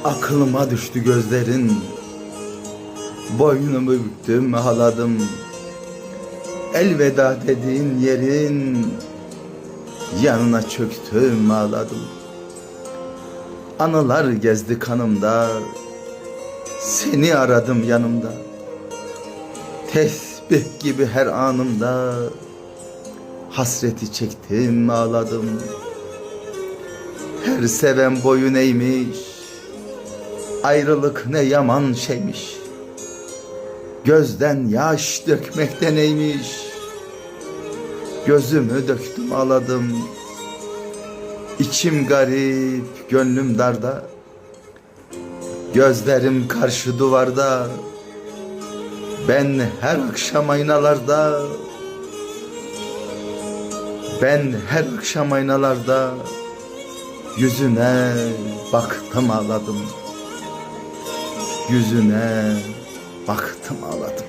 Aklıma düştü gözlerin, boynumu büktüm ağladım. Elveda dediğin yerin yanına çöktüm ağladım. Anılar gezdi kanımda, seni aradım yanımda. Tesbih gibi her anımda hasreti çektim ağladım. Her seven boyun eğmiş, ayrılık ne yaman şeymiş. Gözden yaş dökmekten neymiş. Gözümü döktüm ağladım. İçim garip, gönlüm darda. Gözlerim karşı duvarda. Ben her akşam aynalarda. Ben her akşam aynalarda yüzüne baktım ağladım. Yüzüne baktım ağladım.